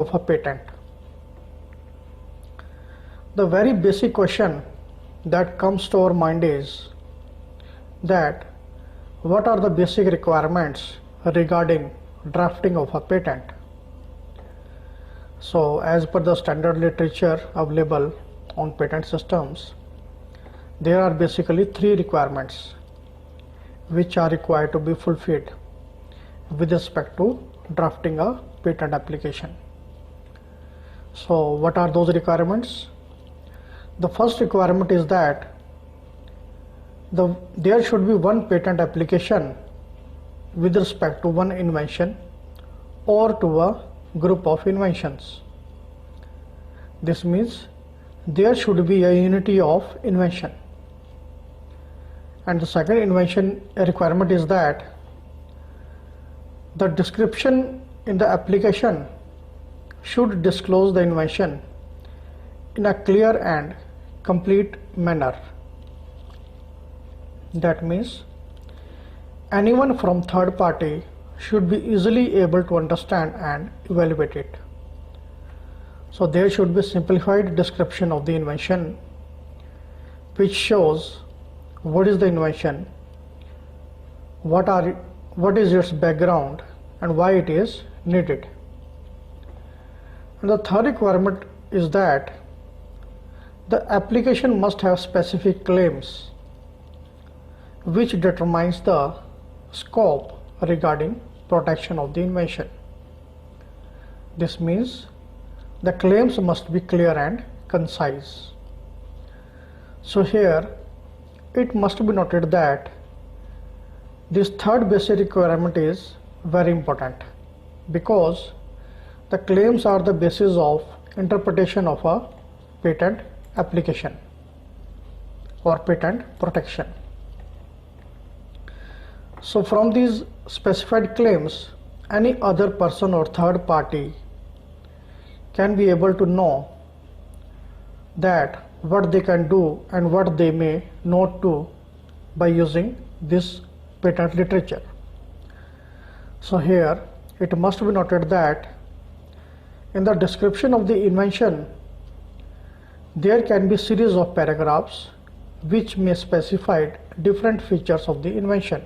of a patent. The very basic question that comes to our mind is that what are the basic requirements regarding drafting of a patent? So as per the standard literature available on patent systems, there are basically three requirements which are required to be fulfilled with respect to drafting a patent application. So what are those requirements? The first requirement is that there should be one patent application with respect to one invention or to a group of inventions. This means there should be a unity of invention. And the second invention requirement is that the description in the application should disclose the invention in a clear and complete manner. That means anyone from third party should be easily able to understand and evaluate it. So there should be simplified description of the invention which shows what is the invention, what is its background and why it is needed. And the third requirement is that the application must have specific claims which determines the scope regarding protection of the invention. This means the claims must be clear and concise. So here it must be noted that this third basic requirement is very important because the claims are the basis of interpretation of a patent application or patent protection. So from these specified claims, any other person or third party can be able to know that what they can do and what they may not do by using this patent literature. So here it must be noted that in the description of the invention there can be series of paragraphs which may specify different features of the invention,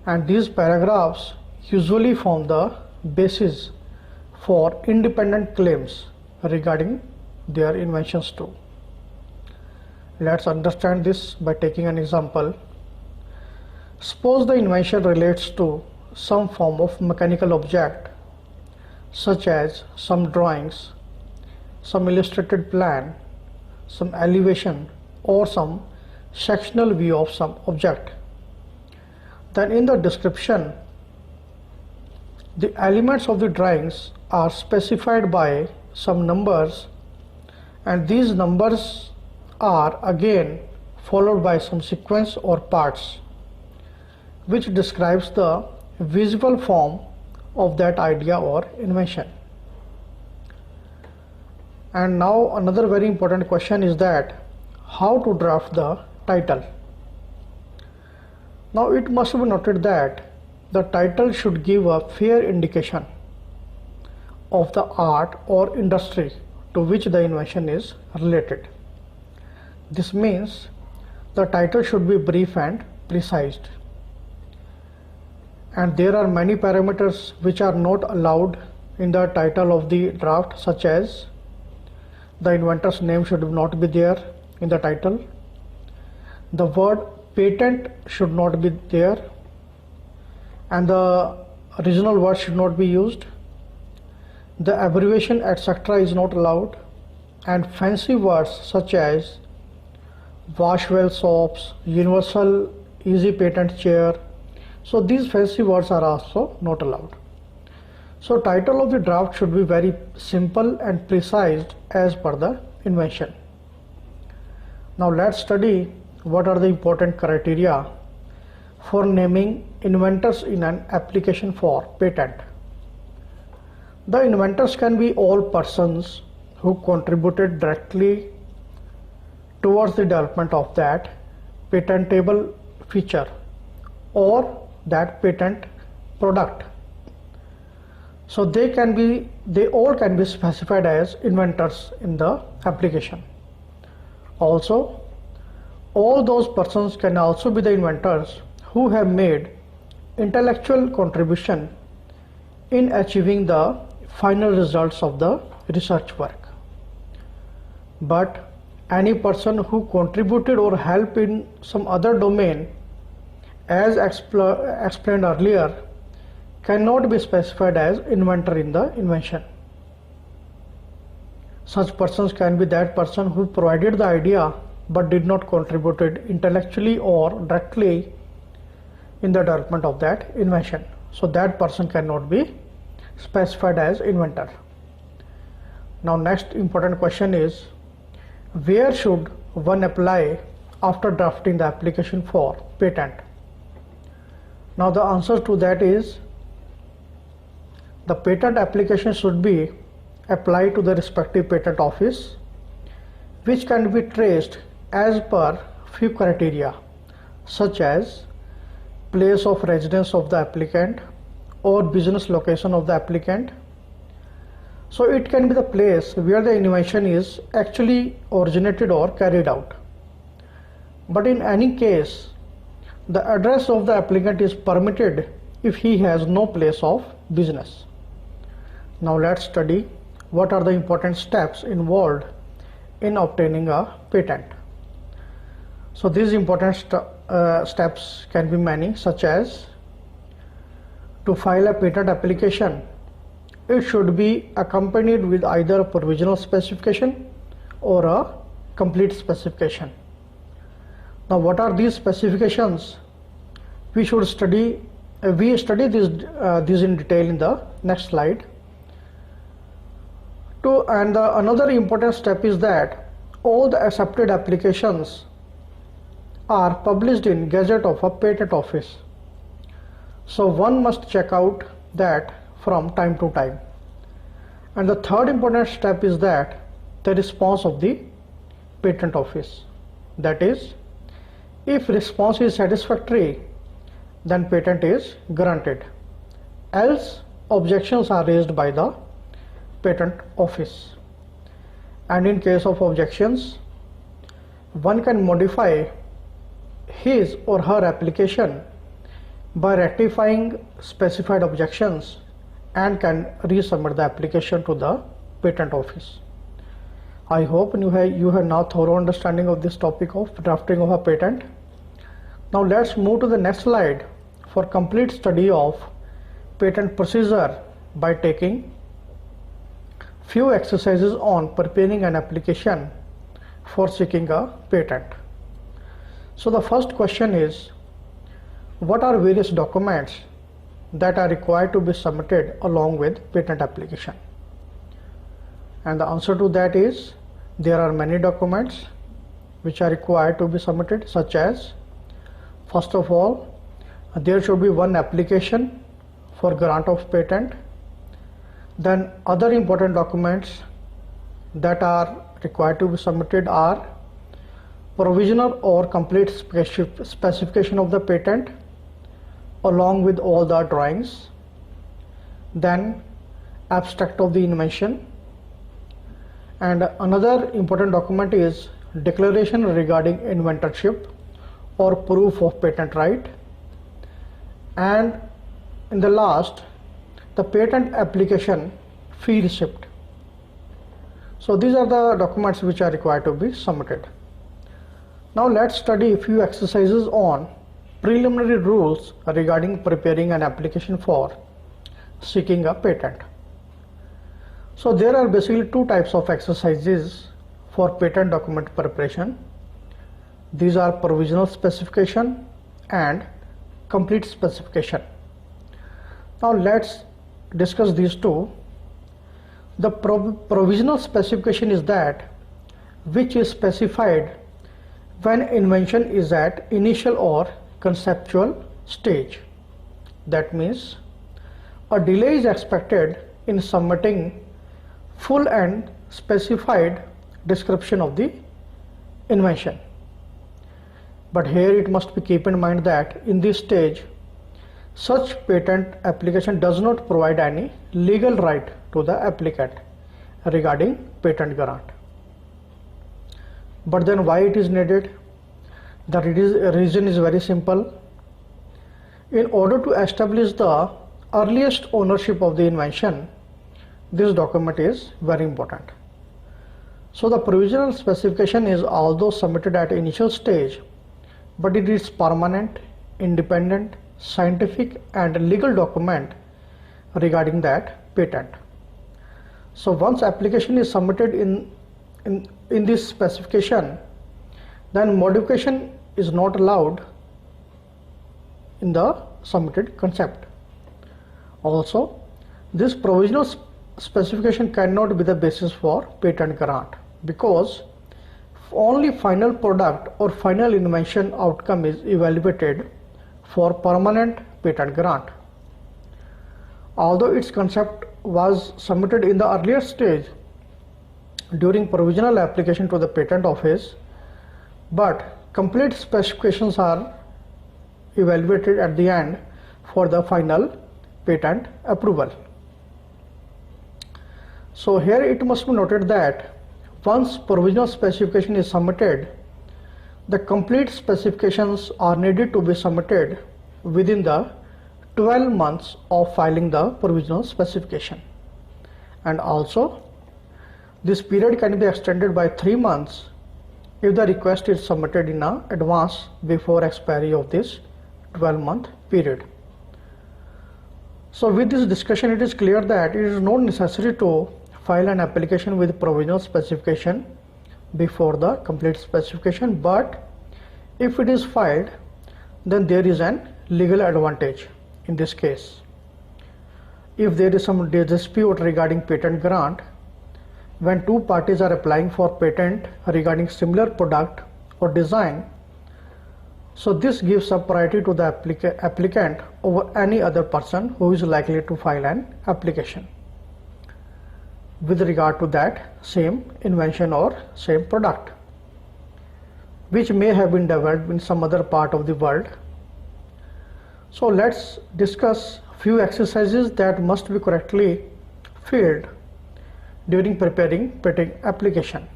and these paragraphs usually form the basis for independent claims regarding their inventions too. Let's understand this by taking an example. Suppose the invention relates to some form of mechanical object such as some drawings, some illustrated plan, some elevation or some sectional view of some object. Then in the description the elements of the drawings are specified by some numbers, and these numbers are again followed by some sequence or parts which describes the visible form of that idea or invention. And now another very important question is that how to draft the title. Now it must be noted that the title should give a fair indication of the art or industry to which the invention is related. This means the title should be brief and precise. And there are many parameters which are not allowed in the title of the draft, such as the inventor's name should not be there in the title, the word patent should not be there, and the original word should not be used, the abbreviation etc. is not allowed, and fancy words such as washwell soaps, universal easy patent chair, so these fancy words are also not allowed. So title of the draft should be very simple and precise as per the invention. Now let's study what are the important criteria for naming inventors in an application for patent. The inventors can be all persons who contributed directly towards the development of that patentable feature or that patent product. So they all can be specified as inventors in the application. Also, all those persons can also be the inventors who have made intellectual contribution in achieving the final results of the research work. But any person who contributed or helped in some other domain, as explained earlier, cannot be specified as inventor in the invention. Such persons can be that person who provided the idea but did not contribute intellectually or directly in the development of that invention. So that person cannot be specified as inventor. Now next important question is, where should one apply after drafting the application for patent? Now the answer to that is, the patent application should be applied to the respective patent office, which can be traced as per few criteria, such as place of residence of the applicant or business location of the applicant. So it can be the place where the invention is actually originated or carried out. But in any case, the address of the applicant is permitted if he has no place of business. Now let's study what are the important steps involved in obtaining a patent. So these important steps can be many, such as to file a patent application, it should be accompanied with either a provisional specification or a complete specification. Now what are these specifications? We study these in detail in the next slide. Another important step is that all the accepted applications are published in Gazette of a Patent Office. So one must check out that from time to time. And the third important step is that the response of the Patent Office. That is, if response is satisfactory, then patent is granted. Else, objections are raised by the Patent Office. And in case of objections, one can modify his or her application by rectifying specified objections and can resubmit the application to the Patent Office. I hope you have now thorough understanding of this topic of drafting of a patent. Now let's move to the next slide for complete study of patent procedure by taking few exercises on preparing an application for seeking a patent. So the first question is, what are various documents that are required to be submitted along with patent application? And the answer to that is, there are many documents which are required to be submitted, such as, first of all, there should be one application for grant of patent. Then other important documents that are required to be submitted are provisional or complete specification of the patent along with all the drawings, then abstract of the invention, and another important document is declaration regarding inventorship or proof of patent right, and in the last, the patent application fee receipt. So these are the documents which are required to be submitted. Now let's study a few exercises on preliminary rules regarding preparing an application for seeking a patent. So there are basically two types of exercises for patent document preparation. These are provisional specification and complete specification. Now let's discuss these two. The provisional specification is that which is specified when invention is at initial or conceptual stage. That means a delay is expected in submitting full and specified description of the invention. But here it must be kept in mind that in this stage such patent application does not provide any legal right to the applicant regarding patent grant. But then why it is needed? The reason is very simple. In order to establish the earliest ownership of the invention, this document is very important. So the provisional specification is although submitted at initial stage, but it is permanent, independent, scientific and legal document regarding that patent. So once application is submitted in this specification, then modification is not allowed in the submitted concept. Also, this provisional specification cannot be the basis for patent grant, because only final product or final invention outcome is evaluated for permanent patent grant. Although its concept was submitted in the earlier stage during provisional application to the patent office, but complete specifications are evaluated at the end for the final patent approval. So here it must be noted that once provisional specification is submitted, the complete specifications are needed to be submitted within the 12 months of filing the provisional specification. And also, this period can be extended by 3 months if the request is submitted in advance before expiry of this 12-month period. So with this discussion, it is clear that it is not necessary to file an application with provisional specification before the complete specification, but if it is filed, then there is an legal advantage in this case. If there is some dispute regarding patent grant, when two parties are applying for patent regarding similar product or design, so this gives a priority to the applicant over any other person who is likely to file an application with regard to that same invention or same product, which may have been developed in some other part of the world. So let's discuss few exercises that must be correctly filled during preparing patent application.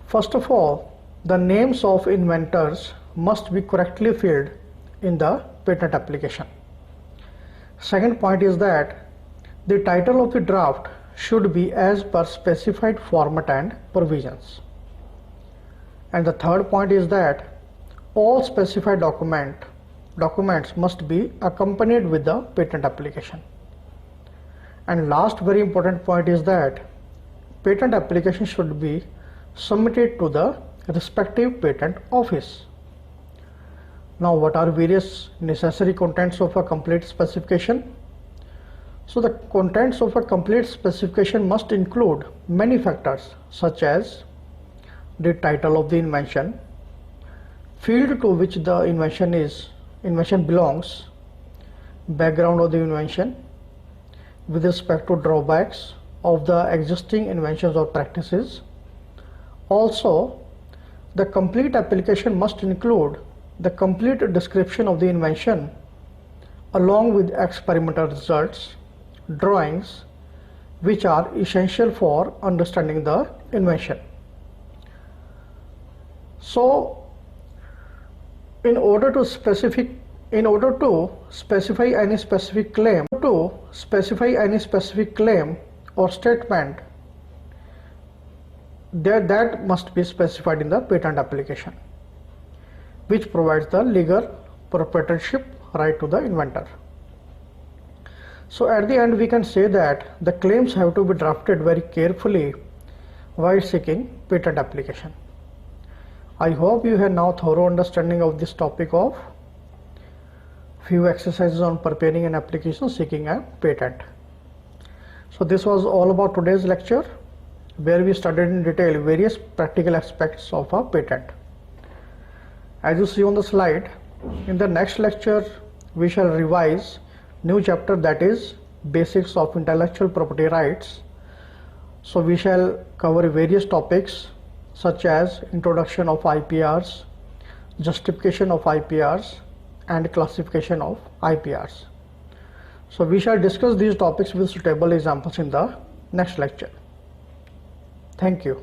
First of all, the names of inventors must be correctly filled in the patent application. Second point is that the title of the draft should be as per specified format and provisions. And the third point is that all specified documents must be accompanied with the patent application. And last very important point is that patent application should be submitted to the respective patent office. Now, what are various necessary contents of a complete specification? So the contents of a complete specification must include many factors such as the title of the invention, field to which the invention belongs, background of the invention with respect to drawbacks of the existing inventions or practices. Also, the complete application must include the complete description of the invention along with experimental results, drawings, which are essential for understanding the invention. So, in order to specify any specific claim or statement, that must be specified in the patent application, which provides the legal proprietorship right to the inventor. So at the end, we can say that the claims have to be drafted very carefully while seeking patent application. I hope you have now thorough understanding of this topic of few exercises on preparing an application seeking a patent. So this was all about today's lecture, where we studied in detail various practical aspects of a patent. As you see on the slide, in the next lecture we shall revise new chapter, that is basics of intellectual property rights. So we shall cover various topics such as introduction of IPRs, justification of IPRs, and classification of IPRs. So we shall discuss these topics with suitable examples in the next lecture. Thank you.